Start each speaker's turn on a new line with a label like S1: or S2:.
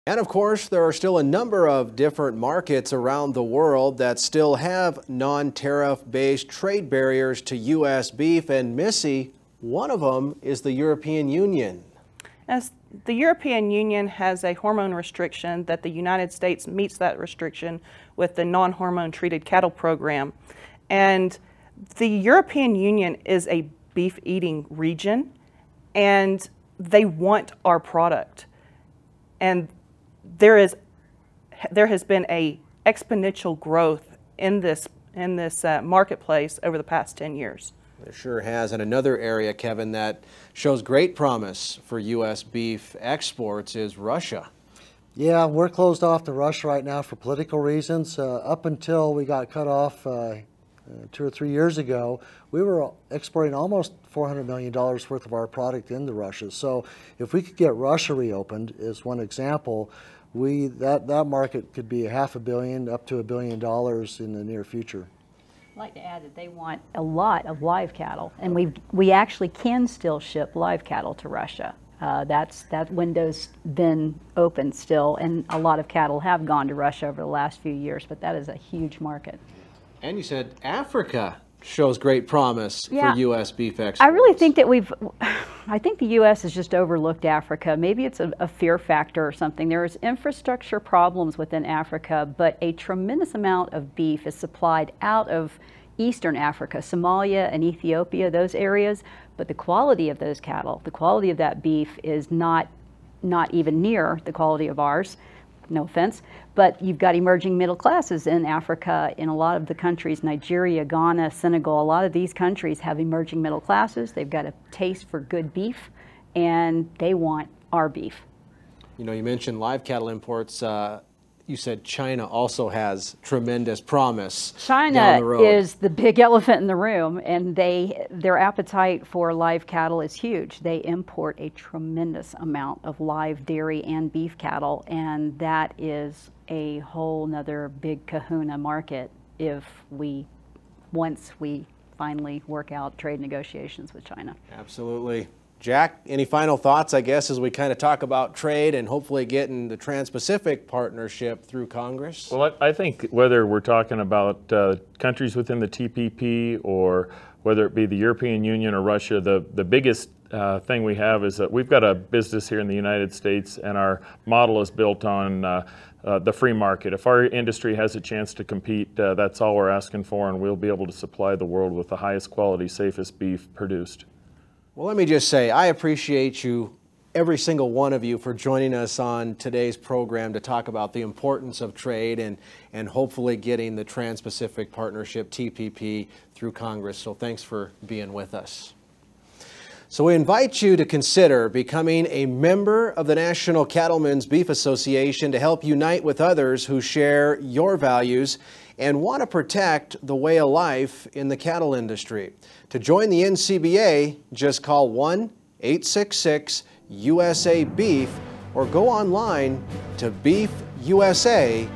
S1: And of course, there are still a number of different markets around the world that still have non-tariff based trade barriers to U.S. beef. And Missy, one of them is the European Union.
S2: As the European Union has a hormone restriction that the United States meets that restriction with the non-hormone treated cattle program. And the European Union is a beef eating region and they want our product. And there has been a exponential growth in this marketplace over the past 10 years.
S1: There sure has. And another area, Kevin, that shows great promise for U.S. beef exports is Russia.
S3: Yeah, we're closed off to Russia right now for political reasons. Up until we got cut off 2 or 3 years ago, we were exporting almost $400 million worth of our product into Russia. So if we could get Russia reopened, as one example, that market could be $500 million up to $1 billion in the near future.
S4: I'd like to add that they want a lot of live cattle, and we actually can still ship live cattle to Russia. That window's been open still, and a lot of cattle have gone to Russia over the last few years, but that is a huge market.
S1: And you said Africa shows great promise for U.S. beef exports.
S4: I really think that I think the U.S. has just overlooked Africa. Maybe it's a fear factor or something. There's infrastructure problems within Africa, but a tremendous amount of beef is supplied out of Eastern Africa, Somalia and Ethiopia, those areas. But the quality of those cattle, the quality of that beef is not even near the quality of ours. No offense, but you've got emerging middle classes in Africa, in a lot of the countries, Nigeria, Ghana, Senegal, a lot of these countries have emerging middle classes. They've got a taste for good beef, and they want our beef.
S1: You know, you mentioned live cattle imports. You said China also has tremendous promise.
S4: China is the big elephant in the room, and their appetite for live cattle is huge. They import a tremendous amount of live dairy and beef cattle, and that is a whole nother big kahuna market once we finally work out trade negotiations with China.
S1: Absolutely. Jack, any final thoughts, I guess, as we kind of talk about trade and hopefully getting the Trans-Pacific Partnership through Congress?
S5: Well, I think whether we're talking about countries within the TPP or whether it be the European Union or Russia, the biggest thing we have is that we've got a business here in the United States, and our model is built on the free market. If our industry has a chance to compete, that's all we're asking for, and we'll be able to supply the world with the highest quality, safest beef produced.
S1: Well, let me just say, I appreciate you, every single one of you, for joining us on today's program to talk about the importance of trade and hopefully getting the Trans-Pacific Partnership, TPP, through Congress. So thanks for being with us. So we invite you to consider becoming a member of the National Cattlemen's Beef Association to help unite with others who share your values and want to protect the way of life in the cattle industry. To join the NCBA, just call 1-866-USA-BEEF or go online to beefusa.org.